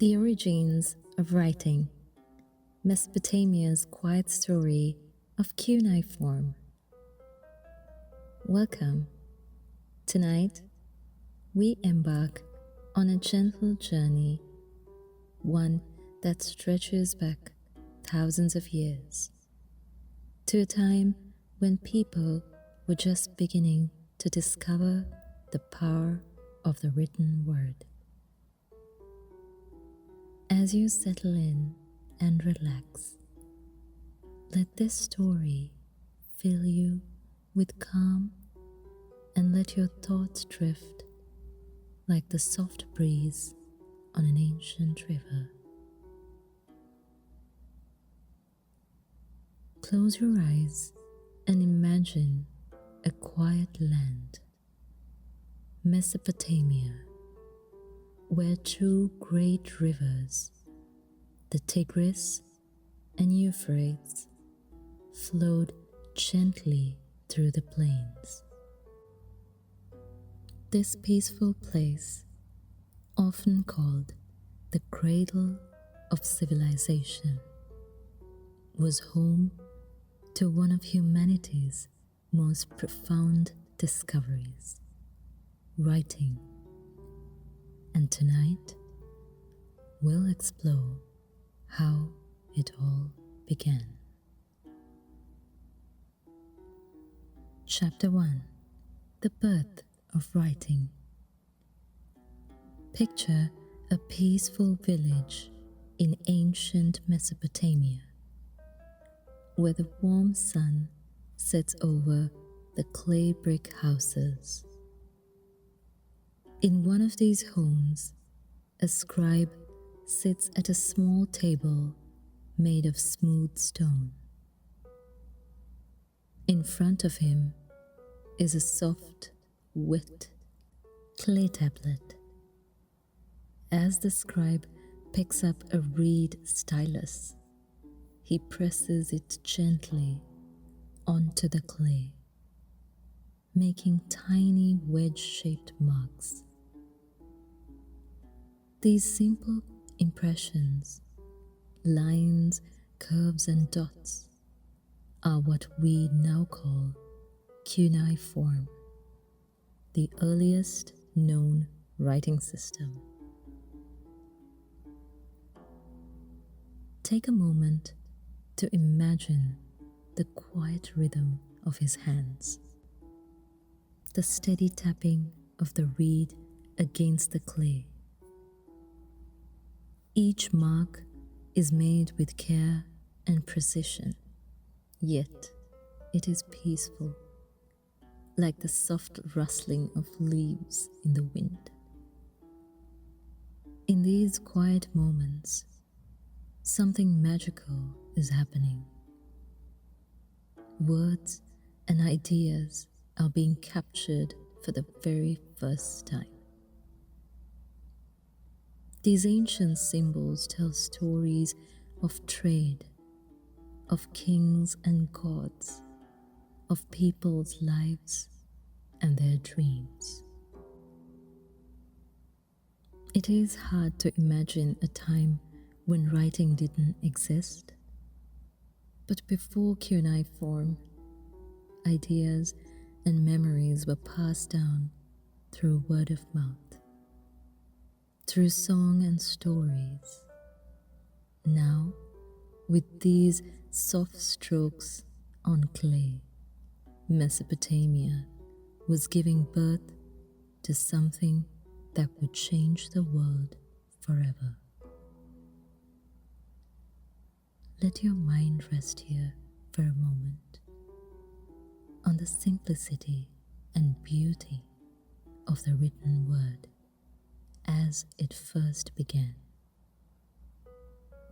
The origins of writing, Mesopotamia's quiet story of cuneiform. Welcome. Tonight, we embark on a gentle journey, one that stretches back thousands of years, to a time when people were just beginning to discover the power of the written word. As you settle in and relax, let this story fill you with calm and let your thoughts drift like the soft breeze on an ancient river. Close your eyes and imagine a quiet land, Mesopotamia, where two great rivers, the Tigris and Euphrates, flowed gently through the plains. This peaceful place, often called the cradle of civilization, was home to one of humanity's most profound discoveries, writing. And tonight, we'll explore how it all began. Chapter 1: The Birth of Writing. Picture a peaceful village in ancient Mesopotamia, where the warm sun sets over the clay brick houses. In one of these homes, a scribe sits at a small table made of smooth stone. In front of him is a soft, wet clay tablet. As the scribe picks up a reed stylus, he presses it gently onto the clay, making tiny wedge-shaped marks. These simple impressions, lines, curves, and dots, are what we now call cuneiform, the earliest known writing system. Take a moment to imagine the quiet rhythm of his hands, the steady tapping of the reed against the clay. Each mark is made with care and precision, yet it is peaceful, like the soft rustling of leaves in the wind. In these quiet moments, something magical is happening. Words and ideas are being captured for the very first time. These ancient symbols tell stories of trade, of kings and gods, of people's lives and their dreams. It is hard to imagine a time when writing didn't exist, but before cuneiform, ideas and memories were passed down through word of mouth, through song and stories. Now, with these soft strokes on clay, Mesopotamia was giving birth to something that would change the world forever. Let your mind rest here for a moment on the simplicity and beauty of the written word as it first began.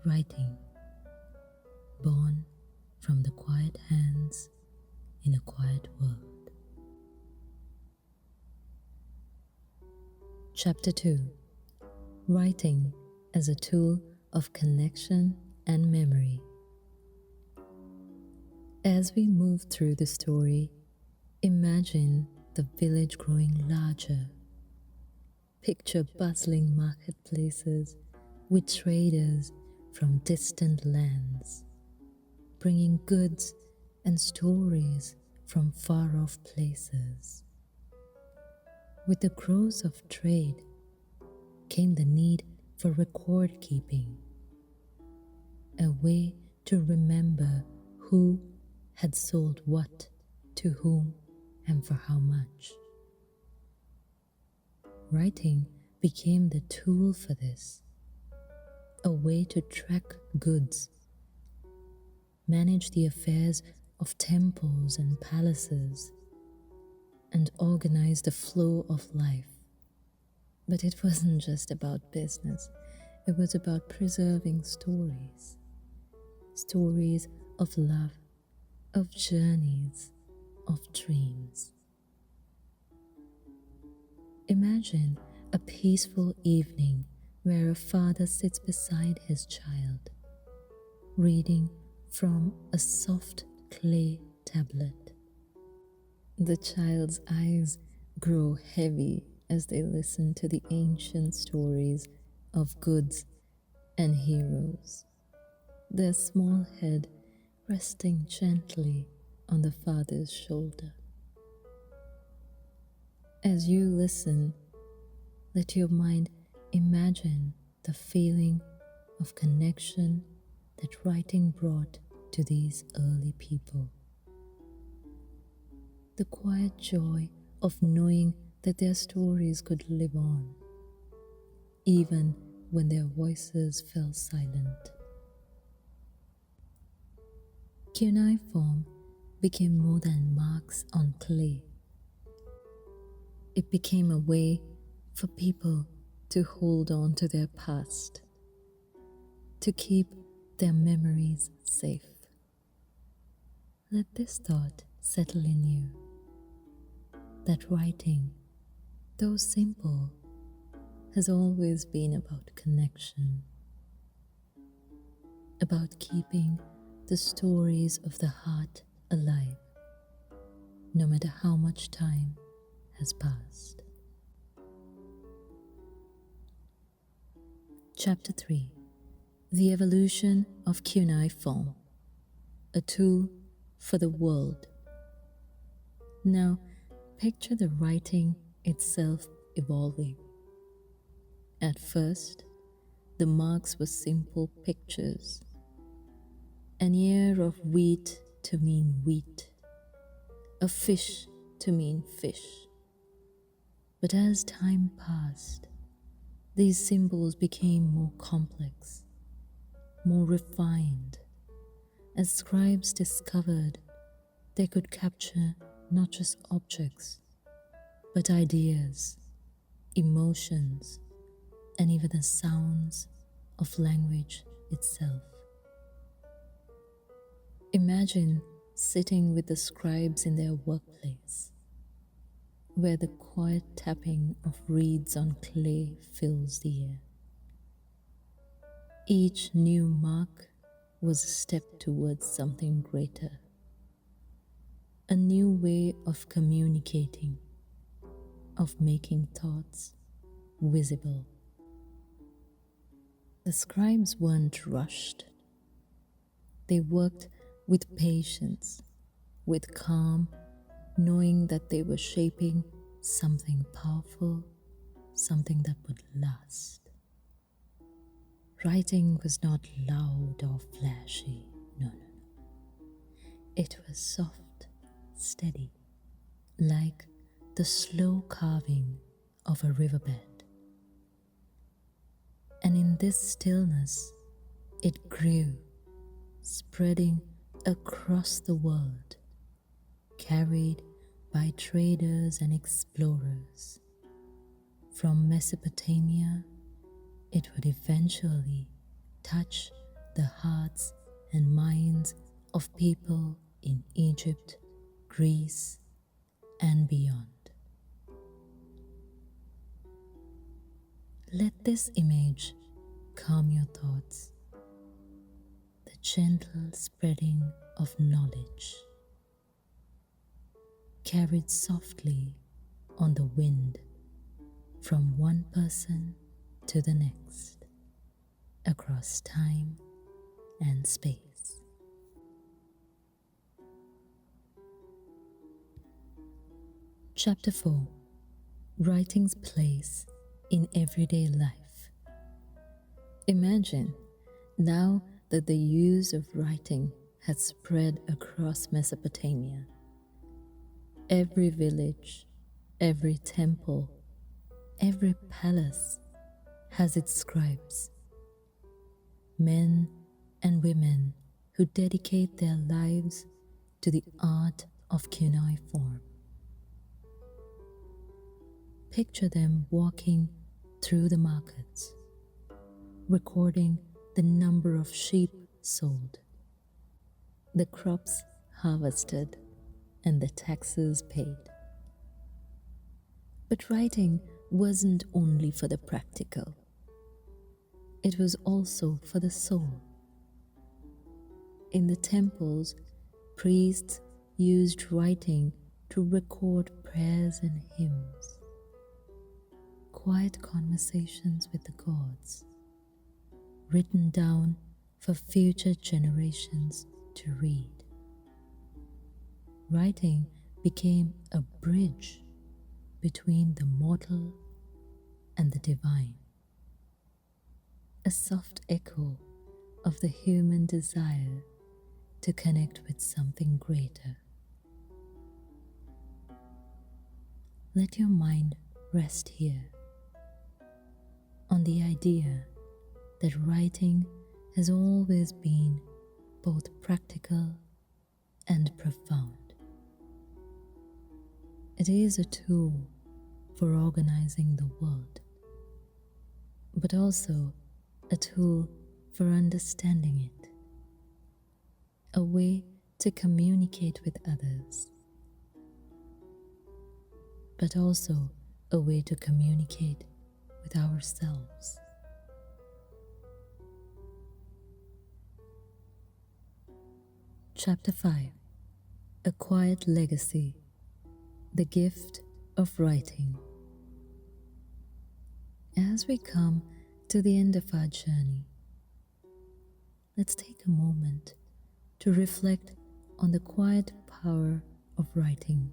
Writing, born from the quiet hands in a quiet world. Chapter 2: Writing as a tool of connection and memory. As we move through the story, imagine the village growing larger. Picture bustling marketplaces with traders from distant lands, bringing goods and stories from far-off places. With the growth of trade came the need for record keeping, a way to remember who had sold what to whom and for how much. Writing became the tool for this, a way to track goods, manage the affairs of temples and palaces, and organize the flow of life. But it wasn't just about business, it was about preserving stories. Stories of love, of journeys, of dreams. Imagine a peaceful evening where a father sits beside his child, reading from a soft clay tablet. The child's eyes grow heavy as they listen to the ancient stories of goods and heroes, their small head resting gently on the father's shoulder. As you listen, let your mind imagine the feeling of connection that writing brought to these early people. The quiet joy of knowing that their stories could live on, even when their voices fell silent. Cuneiform became more than marks on clay. It became a way for people to hold on to their past, to keep their memories safe. Let this thought settle in you, that writing, though simple, has always been about connection, about keeping the stories of the heart alive, no matter how much time has passed. Chapter 3: The Evolution of Cuneiform, a tool for the world. Now, picture the writing itself evolving. At first, the marks were simple pictures, an ear of wheat to mean wheat, a fish to mean fish. But as time passed, these symbols became more complex, more refined, as scribes discovered they could capture not just objects, but ideas, emotions, and even the sounds of language itself. Imagine sitting with the scribes in their workplace, where the quiet tapping of reeds on clay fills the air. Each new mark was a step towards something greater, a new way of communicating, of making thoughts visible. The scribes weren't rushed. They worked with patience, with calm, knowing that they were shaping something powerful, something that would last. Writing was not loud or flashy, no. It was soft, steady, like the slow carving of a riverbed. And in this stillness, it grew, spreading across the world, carried by traders and explorers. From Mesopotamia, it would eventually touch the hearts and minds of people in Egypt, Greece, and beyond. Let this image calm your thoughts, the gentle spreading of knowledge, carried softly on the wind from one person to the next. across time and space. Chapter 4: Writing's Place in Everyday Life. Imagine, now that the use of writing had spread across Mesopotamia, every village, every temple, every palace has its scribes, men and women who dedicate their lives to the art of cuneiform. Picture them walking through the markets, recording the number of sheep sold, the crops harvested, and the taxes paid. But writing wasn't only for the practical. It was also for the soul. In the temples, priests used writing to record prayers and hymns, quiet conversations with the gods, written down for future generations to read. Writing became a bridge between the mortal and the divine, a soft echo of the human desire to connect with something greater. Let your mind rest here on the idea that writing has always been both practical and profound. It is a tool for organizing the world, but also a tool for understanding it, a way to communicate with others, but also a way to communicate with ourselves. Chapter 5: A Quiet Legacy, the Gift of Writing. As we come to the end of our journey, let's take a moment to reflect on the quiet power of writing.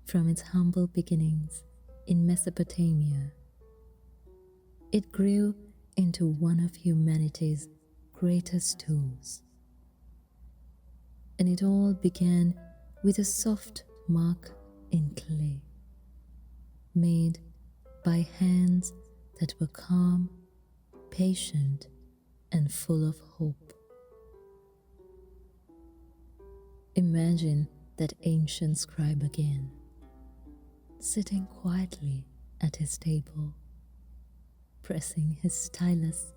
From its humble beginnings in Mesopotamia, it grew into one of humanity's greatest tools. And it all began with a soft mark in clay, made by hands that were calm, patient, and full of hope. Imagine that ancient scribe again, sitting quietly at his table, pressing his stylus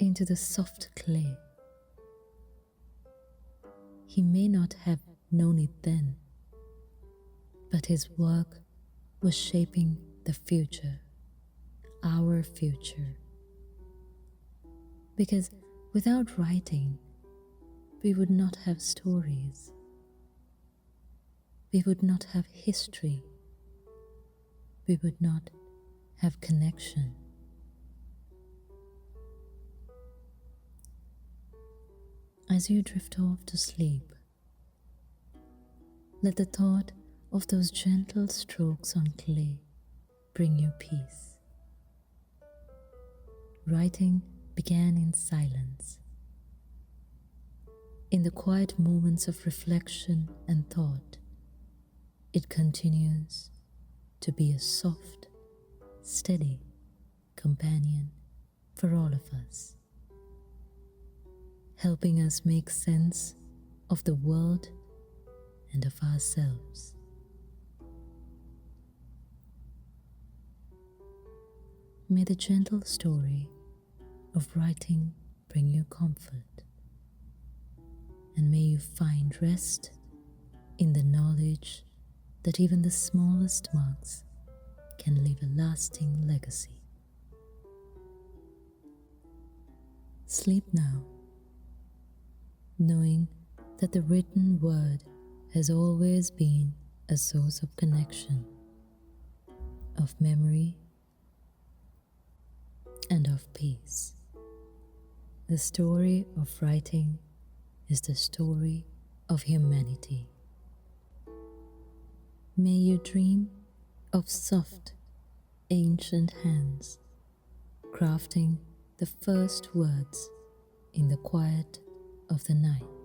into the soft clay. He may not have known it then, but his work was shaping the future, our future. Because without writing, we would not have stories. We would not have history. We would not have connection. As you drift off to sleep, let the thought of those gentle strokes on clay bring you peace. Writing began in silence. In the quiet moments of reflection and thought, it continues to be a soft, steady companion for all of us, helping us make sense of the world and of ourselves. May the gentle story of writing bring you comfort, and may you find rest in the knowledge that even the smallest marks can leave a lasting legacy. Sleep now, knowing that the written word has always been a source of connection, of memory, and of peace. The story of writing is the story of humanity. May you dream of soft, ancient hands crafting the first words in the quiet of the night.